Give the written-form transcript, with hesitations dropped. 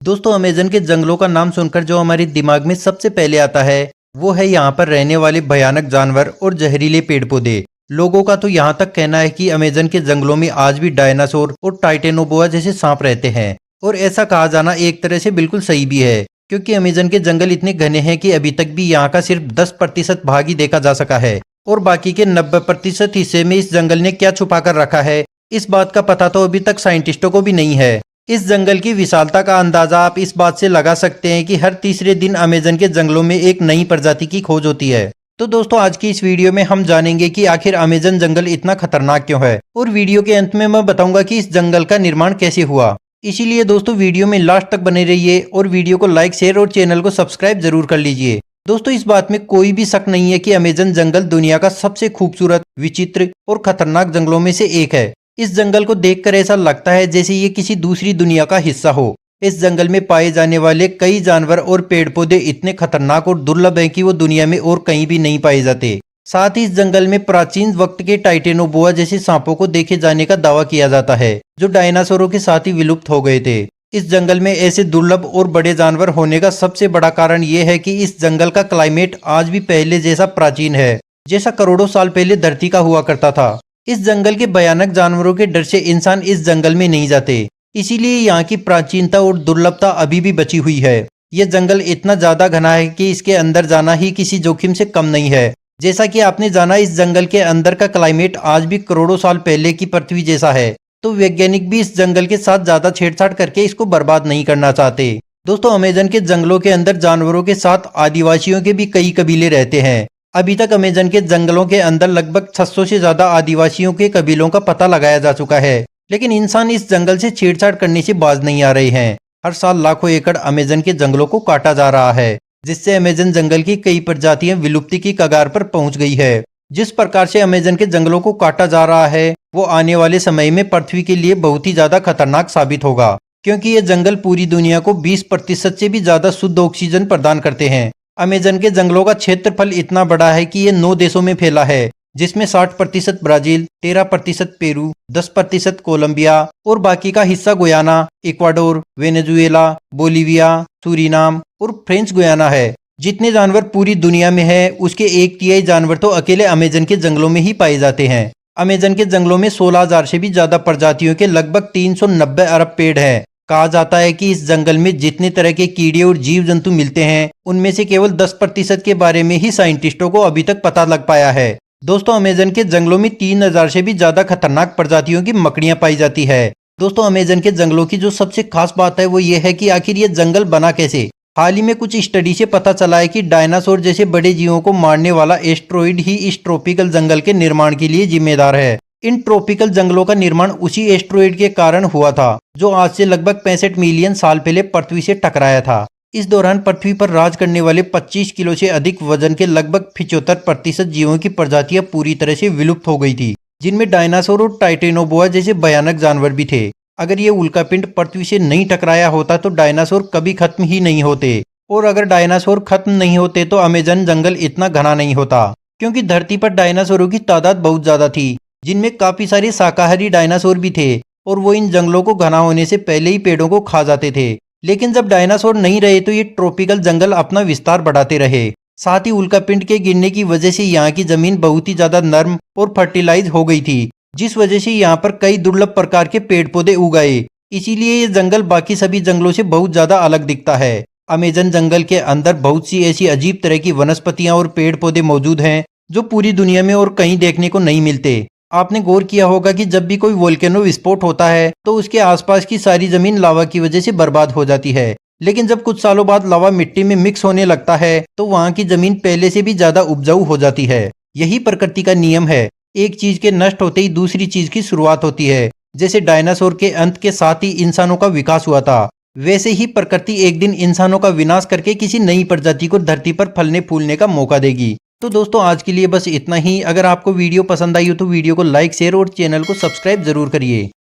दोस्तों अमेजन के जंगलों का नाम सुनकर जो हमारे दिमाग में सबसे पहले आता है वो है यहाँ पर रहने वाले भयानक जानवर और जहरीले पेड़ पौधे। लोगों का तो यहाँ तक कहना है कि अमेजन के जंगलों में आज भी डायनासोर और टाइटेनोबोआ जैसे सांप रहते हैं। और ऐसा कहा जाना एक तरह से बिल्कुल सही भी है, क्योंकि अमेजन के जंगल इतने घने हैं कि अभी तक भी यहाँ का सिर्फ 10% भाग ही देखा जा सका है। और बाकी के 90% हिस्से में इस जंगल ने क्या छुपा कर रखा है, इस बात का पता तो अभी तक साइंटिस्टों को भी नहीं है। इस जंगल की विशालता का अंदाजा आप इस बात से लगा सकते हैं कि हर तीसरे दिन अमेजन के जंगलों में एक नई प्रजाति की खोज होती है। तो दोस्तों आज की इस वीडियो में हम जानेंगे कि आखिर अमेजन जंगल इतना खतरनाक क्यों है, और वीडियो के अंत में मैं बताऊंगा कि इस जंगल का निर्माण कैसे हुआ। इसीलिए दोस्तों वीडियो में लास्ट तक बने रहिए और वीडियो को लाइक शेयर और चैनल को सब्सक्राइब जरूर कर लीजिए। दोस्तों इस बात में कोई भी शक नहीं है कि अमेजन जंगल दुनिया का सबसे खूबसूरत, विचित्र और खतरनाक जंगलों में से एक है। इस जंगल को देखकर ऐसा लगता है जैसे ये किसी दूसरी दुनिया का हिस्सा हो। इस जंगल में पाए जाने वाले कई जानवर और पेड़ पौधे इतने खतरनाक और दुर्लभ हैं कि वो दुनिया में और कहीं भी नहीं पाए जाते। साथ ही इस जंगल में प्राचीन वक्त के टाइटेनोबोआ जैसे सांपों को देखे जाने का दावा किया जाता है, जो डायनासोरों के साथ ही विलुप्त हो गए थे। इस जंगल में ऐसे दुर्लभ और बड़े जानवर होने का सबसे बड़ा कारण ये है कि इस जंगल का क्लाइमेट आज भी पहले जैसा प्राचीन है, जैसा करोड़ों साल पहले धरती का हुआ करता था। इस जंगल के भयानक जानवरों के डर से इंसान इस जंगल में नहीं जाते, इसीलिए यहाँ की प्राचीनता और दुर्लभता अभी भी बची हुई है। यह जंगल इतना ज्यादा घना है कि इसके अंदर जाना ही किसी जोखिम से कम नहीं है। जैसा कि आपने जाना इस जंगल के अंदर का क्लाइमेट आज भी करोड़ों साल पहले की पृथ्वी जैसा है, तो वैज्ञानिक भी इस जंगल के साथ ज्यादा छेड़छाड़ करके इसको बर्बाद नहीं करना चाहते। दोस्तों अमेजन के जंगलों के अंदर जानवरों के साथ आदिवासियों के भी कई कबीले रहते हैं। अभी तक अमेजन के जंगलों के अंदर लगभग 600 से ज्यादा आदिवासियों के कबीलों का पता लगाया जा चुका है, लेकिन इंसान इस जंगल से छेड़छाड़ करने से बाज नहीं आ रहे हैं। हर साल लाखों एकड़ अमेजन के जंगलों को काटा जा रहा है, जिससे अमेजन जंगल की कई प्रजातियां विलुप्ति की कगार पर पहुंच गई है। जिस प्रकार से अमेजन के जंगलों को काटा जा रहा है वो आने वाले समय में पृथ्वी के लिए बहुत ही ज्यादा खतरनाक साबित होगा, क्योंकि ये जंगल पूरी दुनिया को 20% से भी ज्यादा शुद्ध ऑक्सीजन प्रदान करते हैं। अमेजन के जंगलों का क्षेत्रफल इतना बड़ा है कि ये 9 देशों में फैला है, जिसमें 60% ब्राजील, 13% पेरू, 10% कोलंबिया और बाकी का हिस्सा Guyana, Ecuador, Venezuela, Bolivia, Suriname और फ्रेंच गुयाना है। जितने जानवर पूरी दुनिया में है उसके 1/3 जानवर तो अकेले अमेजन के जंगलों में ही पाए जाते हैं। अमेजन के जंगलों में 16,000 से भी ज्यादा प्रजातियों के लगभग 390 अरब पेड़ हैं। कहा जाता है कि इस जंगल में जितने तरह के कीड़े और जीव जंतु मिलते हैं उनमें से केवल 10% के बारे में ही साइंटिस्टों को अभी तक पता लग पाया है। दोस्तों अमेजन के जंगलों में 3,000 से भी ज्यादा खतरनाक प्रजातियों की मकड़ियां पाई जाती है। दोस्तों अमेजन के जंगलों की जो सबसे खास बात है वो ये है कि आखिर ये जंगल बना कैसे। हाल ही में कुछ स्टडी से पता चला है कि डायनासोर जैसे बड़े जीवों को मारने वाला एस्ट्रॉइड ही इस ट्रॉपिकल जंगल के निर्माण के लिए जिम्मेदार है। इन ट्रॉपिकल जंगलों का निर्माण उसी एस्ट्रॉइड के कारण हुआ था, जो आज से लगभग 65 मिलियन साल पहले पृथ्वी से टकराया था। इस दौरान पृथ्वी पर राज करने वाले 25 किलो से अधिक वजन के लगभग 75% जीवों की प्रजातियां पूरी तरह से विलुप्त हो गई थी, जिनमें डायनासोर और टाइटेनोबोआ जैसे भयानक जानवर भी थे। अगर ये उल्कापिंड पृथ्वी से नहीं टकराया होता तो डायनासोर कभी खत्म ही नहीं होते, और अगर डायनासोर खत्म नहीं होते तो अमेजन जंगल इतना घना नहीं होता, क्योंकि धरती पर डायनासोरों की तादाद बहुत ज्यादा थी, जिनमें काफी सारे शाकाहारी डायनासोर भी थे, और वो इन जंगलों को घना होने से पहले ही पेड़ों को खा जाते थे। लेकिन जब डायनासोर नहीं रहे तो ये ट्रॉपिकल जंगल अपना विस्तार बढ़ाते रहे। साथ ही उल्कापिंड के गिरने की वजह से यहाँ की जमीन बहुत ही ज्यादा नर्म और फर्टिलाइज हो गई थी, जिस वजह से यहाँ पर कई दुर्लभ प्रकार के पेड़ पौधे उगाए। इसीलिए ये जंगल बाकी सभी जंगलों से बहुत ज्यादा अलग दिखता है। अमेजन जंगल के अंदर बहुत सी ऐसी अजीब तरह की वनस्पतियां और पेड़ पौधे मौजूद हैं जो पूरी दुनिया में और कहीं देखने को नहीं मिलते। आपने गौर किया होगा कि जब भी कोई वोल्केनो विस्फोट होता है तो उसके आसपास की सारी जमीन लावा की वजह से बर्बाद हो जाती है, लेकिन जब कुछ सालों बाद लावा मिट्टी में मिक्स होने लगता है तो वहाँ की जमीन पहले से भी ज्यादा उपजाऊ हो जाती है। यही प्रकृति का नियम है, एक चीज के नष्ट होते ही दूसरी चीज की शुरुआत होती है। जैसे डायनासोर के अंत के साथ ही इंसानों का विकास हुआ था, वैसे ही प्रकृति एक दिन इंसानों का विनाश करके किसी नई प्रजाति को धरती पर फलने फूलने का मौका देगी। तो दोस्तों आज के लिए बस इतना ही। अगर आपको वीडियो पसंद आई हो तो वीडियो को लाइक शेयर और चैनल को सब्सक्राइब जरूर करिए।